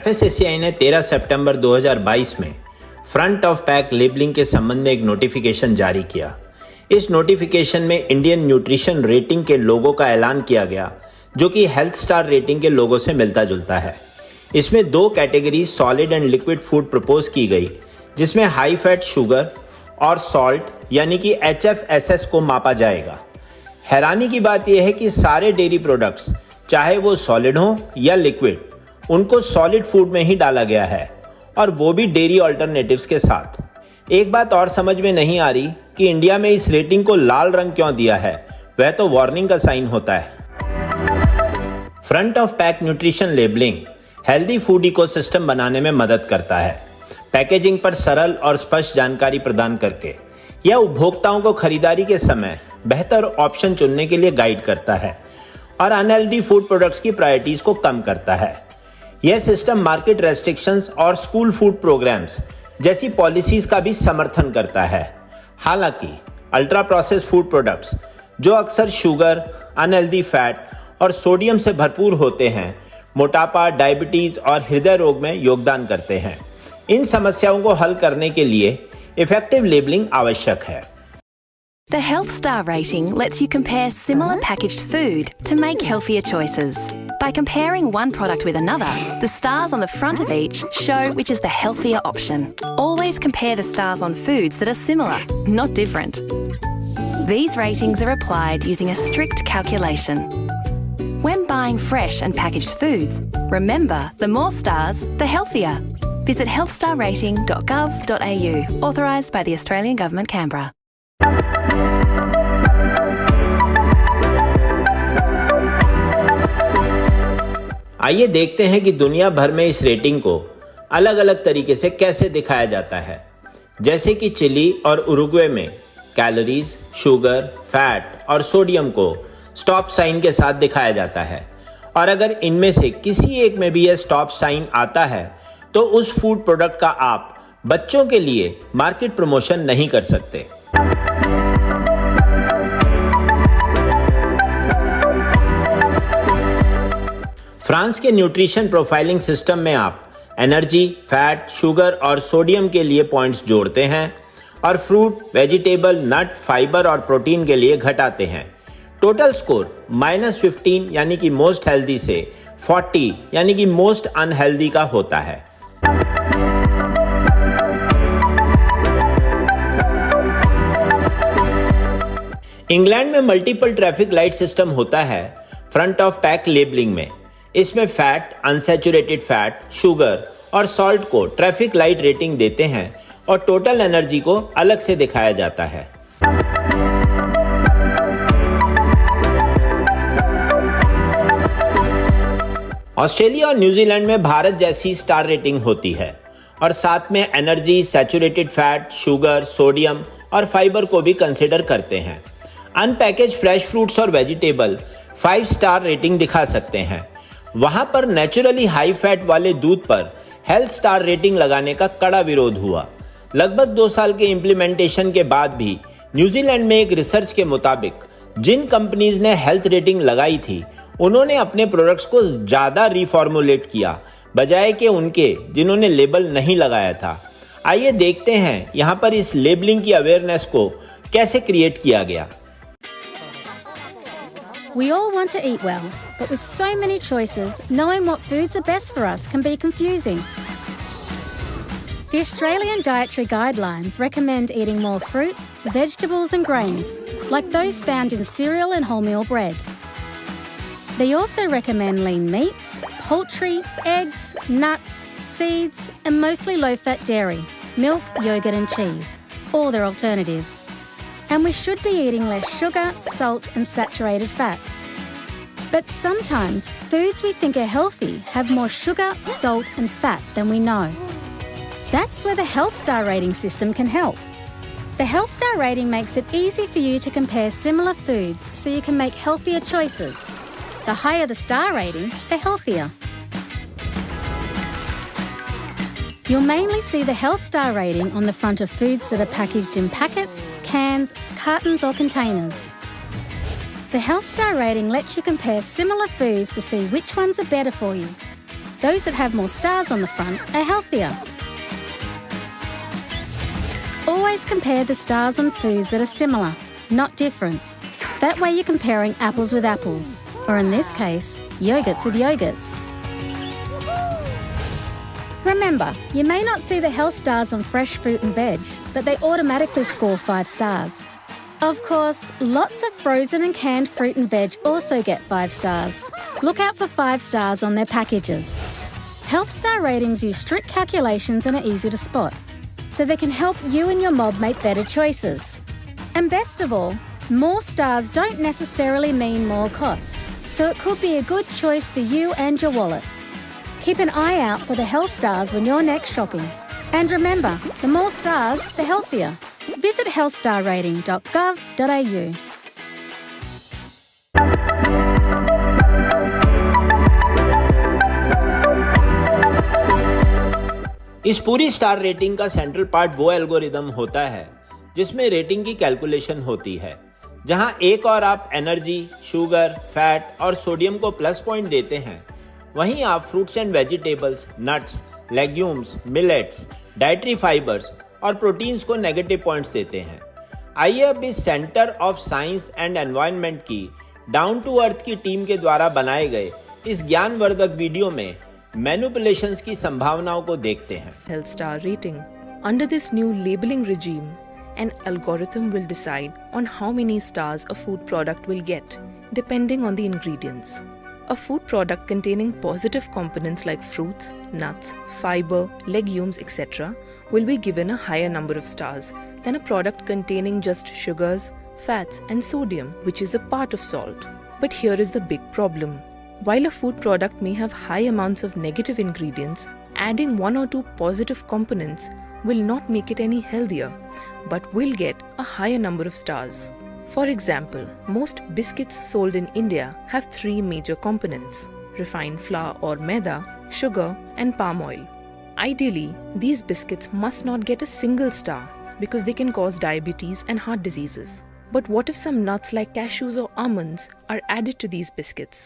एफएसएससीआई ने 13 सितंबर 2022 में front of pack labelling के संबंध में एक नोटिफिकेशन जारी किया। इस नोटिफिकेशन में इंडियन न्यूट्रिशन रेटिंग के लोगों का ऐलान किया गया, जो कि हेल्थ स्टार रेटिंग के लोगों से मिलता जुलता है। इसमें 2 category solid and liquid food propose की गई, जिसमें हाई फैट, शुगर और सॉल्ट यानी कि HFSS को मापा जाएगा। हैरानी की बात यह है कि सारे डेयरी प्रोडक्ट्स, चाहे वो सॉलिड हो या लिक्विड, उनको सॉलिड फूड में ही डाला गया है, और वो भी डेयरी ऑल्टरनेटिव्स के साथ। एक बात और समझ में नहीं आ रही कि इंडिया में इस रेटिंग को लाल रंग क्यों दिया है। वह तो वार्निंग का साइन होता है। Front of pack nutrition labelling healthy food ecosystem बनाने में मदद करता है। पैकेजिंग पर सरल और स्पष्ट जानकारी प्रदान करके यह उपभोक्ताओं को खरीदारी के समय बेहतर ऑप्शन चुनने के लिए गाइड करता है और अनहेल्दी फूड प्रोडक्ट्स की प्रायोरिटीज को कम करता है। यह सिस्टम मार्केट रेस्ट्रिक्शंस और स्कूल फूड प्रोग्राम्स जैसी पॉलिसीज का भी समर्थन करता है। हालांकि अल्ट्रा प्रोसेस्ड फूड प्रोडक्ट्स, जो अक्सर शुगर, अनहेल्दी फैट और सोडियम से भरपूर होते हैं, मोटापा, डायबिटीज और हृदय रोग में योगदान करते हैं। इन समस्याओं को हल करने के लिए इफेक्टिव लेबलिंग आवश्यक है। The Health Star rating lets you compare similar packaged food to make healthier choices. By comparing one product with another, the stars on the front of each show which is the healthier option. Always compare the stars on foods that are similar, not different. These ratings are applied using a strict calculation. When buying fresh and packaged foods, remember the more stars, the healthier. Visit healthstarrating.gov.au, authorised by the Australian Government, Canberra. आइए देखते हैं कि दुनिया भर में इस rating को अलग अलग तरीके से कैसे दिखाया जाता है। जैसे कि चिली और उरुग्वे में कैलोरीज, शुगर, फैट और सोडियम को स्टॉप साइन के साथ दिखाया जाता है, और अगर इनमें से किसी एक में भी यह स्टॉप साइन आता है तो उस फूड प्रोडक्ट का आप बच्चों के लिए मार्केट प्रमोशन नहीं कर सकते। फ्रांस के न्यूट्रिशन प्रोफाइलिंग सिस्टम में आप एनर्जी, फैट, शुगर और सोडियम के लिए पॉइंट्स जोड़ते हैं और फ्रूट, वेजिटेबल, नट, फाइबर और प्रोटीन के लिए घटाते हैं। टोटल स्कोर -15 यानी कि मोस्ट हेल्दी से 40 यानी कि मोस्ट अनहेल्दी का होता है। इंग्लैंड में मल्टीपल ट्रैफिक लाइट सिस्टम होता है फ्रंट ऑफ पैक लेबलिंग में। इसमें फैट, अनसैचुरेटेड फैट, शुगर और सॉल्ट को ट्रैफिक लाइट रेटिंग देते हैं और टोटल एनर्जी को अलग से दिखाया जाता है। ऑस्ट्रेलिया और न्यूजीलैंड में भारत जैसी स्टार रेटिंग होती है और साथ में energy, saturated fat, sugar, sodium और फाइबर को भी कंसिडर करते हैं। अनपैकेज फ्रेश फ्रूट्स और वेजिटेबल 5 स्टार रेटिंग दिखा सकते हैं। वहां पर नेचुरली हाई फैट वाले दूध पर हेल्थ स्टार रेटिंग लगाने का कड़ा विरोध हुआ। लगभग 2 साल के इम्प्लीमेंटेशन के बाद भी न्यूजीलैंड में एक रिसर्च के मुताबिक जिन कंपनीज ने हेल्थ रेटिंग लगाई थी, उन्होंने अपने प्रोडक्ट्स को ज़्यादा रिफॉर्मुलेट किया बजाय के उनके जिन्होंने लेबल नहीं लगाया था। आइए देखते हैं यहाँ पर इस लेबलिंग की अवेयरनेस को कैसे क्रिएट किया गया। We all want to eat well, but with so many choices, knowing what foods are best for us can be confusing. The Australian Dietary Guidelines recommend eating more fruit, vegetables and grains, like those found in cereal and wholemeal bread. They also recommend lean meats, poultry, eggs, nuts, seeds and mostly low-fat dairy, milk, yogurt and cheese, or their alternatives. And we should be eating less sugar, salt and saturated fats. But sometimes foods we think are healthy have more sugar, salt and fat than we know. That's where the Health Star rating system can help. The Health Star rating makes it easy for you to compare similar foods so you can make healthier choices. The higher the star rating, the healthier. You'll mainly see the Health Star rating on the front of foods that are packaged in packets, cans, cartons or containers. The Health Star rating lets you compare similar foods to see which ones are better for you. Those that have more stars on the front are healthier. Always compare the stars on foods that are similar, not different. That way you're comparing apples with apples, or in this case, yogurts with yogurts. Remember, you may not see the health stars on fresh fruit and veg, but they automatically score 5 stars. Of course, lots of frozen and canned fruit and veg also get 5 stars. Look out for 5 stars on their packages. Health star ratings use strict calculations and are easy to spot, so they can help you and your mob make better choices. And best of all, more stars don't necessarily mean more cost, so it could be a good choice for you and your wallet. Keep an eye out for the health stars when you're next shopping. And remember, the more stars, the healthier. Visit healthstarrating.gov.au. इस पूरी star rating का central part वो algorithm होता है जिसमें rating की calculation होती है, जहां एक और आप एनर्जी, शुगर, फैट और सोडियम को प्लस पॉइंट देते हैं, वहीं आप fruits and vegetables, nuts, legumes, millets, dietary fibres और प्रोटीन्स को नेगेटिव पॉइंट्स देते हैं। आइए अब इस centre of science and environment की डाउन टू अर्थ की टीम के द्वारा बनाए गए इस ज्ञानवर्धक वीडियो में मैनिपुलेशंस की संभावनाओं को देखते हैं। Health star rating. Under this new labeling regime, an algorithm will decide on how many stars a food product will get, depending on the ingredients. A food product containing positive components like fruits, nuts, fiber, legumes, etc. will be given a higher number of stars than a product containing just sugars, fats, and sodium, which is a part of salt. But here is the big problem. While a food product may have high amounts of negative ingredients, adding 1 or 2 positive components will not make it any healthier, but will get a higher number of stars. For example, most biscuits sold in India have 3 major components: refined flour or maida, sugar, and palm oil. Ideally, these biscuits must not get a single star because they can cause diabetes and heart diseases. But what if some nuts like cashews or almonds are added to these biscuits?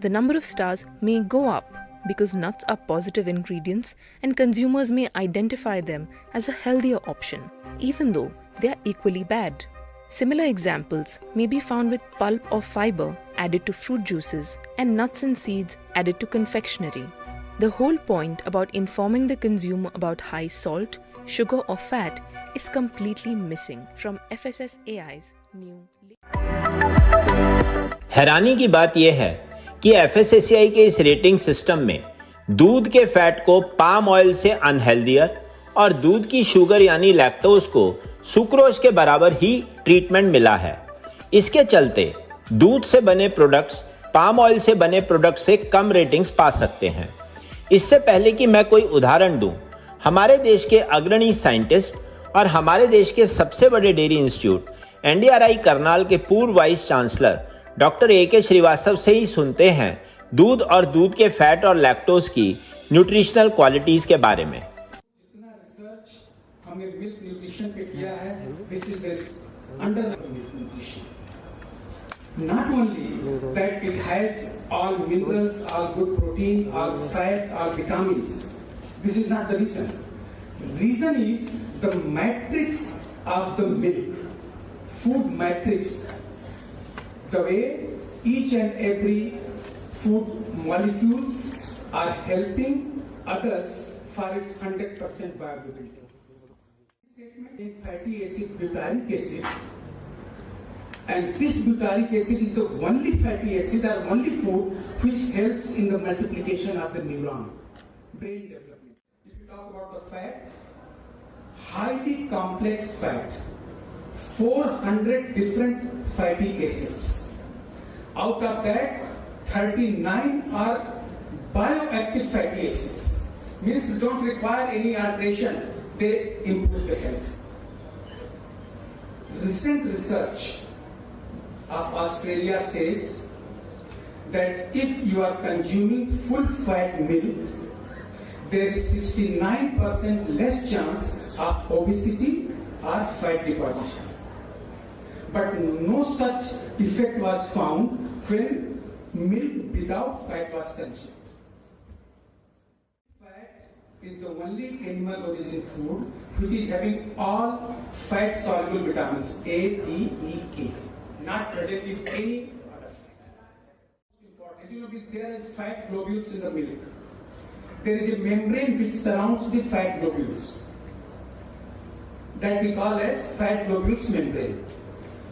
The number of stars may go up because nuts are positive ingredients and consumers may identify them as a healthier option, even though they are equally bad. Similar examples may be found with pulp or fiber added to fruit juices and nuts and seeds added to confectionery. The whole point about informing the consumer about high salt, sugar or fat is completely missing from FSSAI's new. हैरानी की बात यह है कि FSSAI के इस rating system में दूध के फैट को पाम ऑयल से अनहेल्दियर और दूध की शुगर यानी लैक्टोज को सुक्रोज के बराबर ही ट्रीटमेंट मिला है। इसके चलते दूध से बने प्रोडक्ट्स पाम ऑयल से बने प्रोडक्ट से कम रेटिंग्स पा सकते हैं। इससे पहले कि मैं कोई उदाहरण दूं, हमारे देश के अग्रणी साइंटिस्ट और हमारे देश के सबसे बड़े डेयरी इंस्टीट्यूट NDRI करनाल के पूर्व vice chancellor doctor AK Srivastava से ही सुनते हैं दूध और दूध के फैट और लैक्टोज की न्यूट्रिशनल क्वालिटीज के बारे में। जितना रिसर्च हमने मिल्क न्यूट्रिशन पे किया है, this is this under milk nutrition. Not only that it has all minerals, all good protein, all fat, all vitamins. This is not the reason. The reason is the matrix of the milk, food matrix, the way each and every food molecules are helping others for its 100% bioavailability. In fatty acid, butyric acid, and this butyric acid is the only fatty acid or only food which helps in the multiplication of the neuron, brain development. If you talk about the fat, highly complex fat, 400 different fatty acids. Out of that, 39 are bioactive fatty acids. Means they don't require any alteration, they improve the health. Recent research of Australia says that if you are consuming full fat milk, there is 69% less chance of obesity or fat deposition. But no such effect was found when milk without fat was consumed. is the only animal origin food which is having all fat soluble vitamins A, D, E, K, not present in any other food. Important, you know, there is fat globules in the milk. There is a membrane which surrounds the fat globules that we call as fat globules membrane.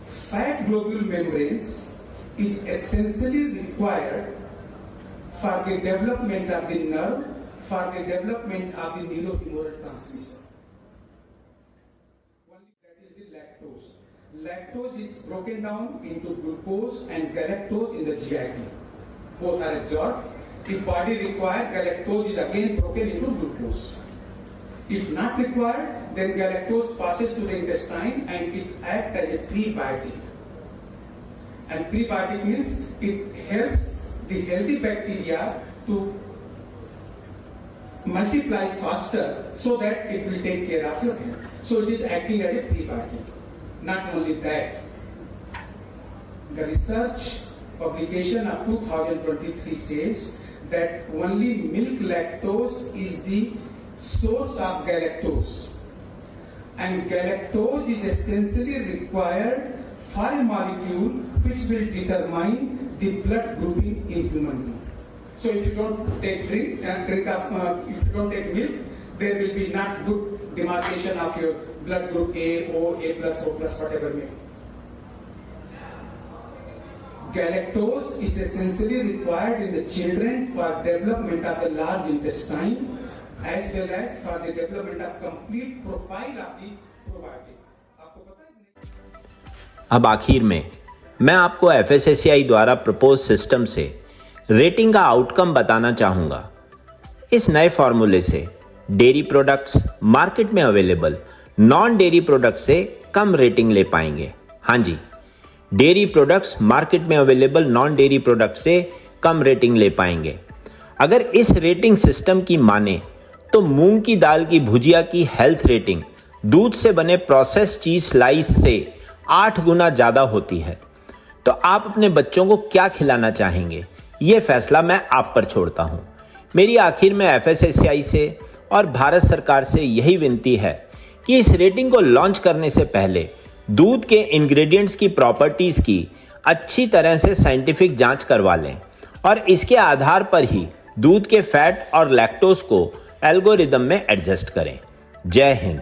Fat globule membranes is essentially required for the development of the nerve, for the development of the neurohumoral transmission. That is the lactose. Lactose is broken down into glucose and galactose in the GIT. Both are absorbed. If body requires, galactose is again broken into glucose. If not required, then galactose passes to the intestine and it acts as a prebiotic. And prebiotic means it helps the healthy bacteria to multiply faster so that it will take care of your health. So it is acting as a prebiotic. Not only that, the research publication of 2023 says that only milk lactose is the source of galactose. And galactose is essentially required for a molecule which will determine the blood grouping in human being. So if you don't take if you don't take milk, there will be not good demarcation of your blood group A, O, A plus, O plus, whatever may. Galactose is essentially required in the children for development of the large intestine as well as for the development of complete profile of the probiotic. आपको पता है? अब आखिर में मैं आपको FSSAI द्वारा propose system से रेटिंग का आउटकम बताना चाहूँगा। इस नए फॉर्मूले से डेयरी प्रोडक्ट्स मार्केट में अवेलेबल नॉन डेयरी प्रोडक्ट से कम रेटिंग ले पाएंगे। हाँ जी, डेयरी प्रोडक्ट्स मार्केट में अवेलेबल नॉन डेयरी प्रोडक्ट से कम रेटिंग ले पाएंगे। अगर इस रेटिंग सिस्टम की माने तो मूंग की दाल की भुजिया की हेल्थ रेटिंग दूध से बने प्रोसेस्ड चीज स्लाइस से 8 गुना ज़्यादा होती है। तो आप अपने बच्चों को क्या खिलाना चाहेंगे, ये फैसला मैं आप पर छोड़ता हूँ। मेरी आखिर में FSSAI से और भारत सरकार से यही विनती है कि इस रेटिंग को लॉन्च करने से पहले दूध के इंग्रेडिएंट्स की प्रॉपर्टीज़ की अच्छी तरह से साइंटिफिक जांच करवा लें और इसके आधार पर ही दूध के फैट और लैक्टोज को एल्गोरिदम में एडजस्ट करें। जय हिंद।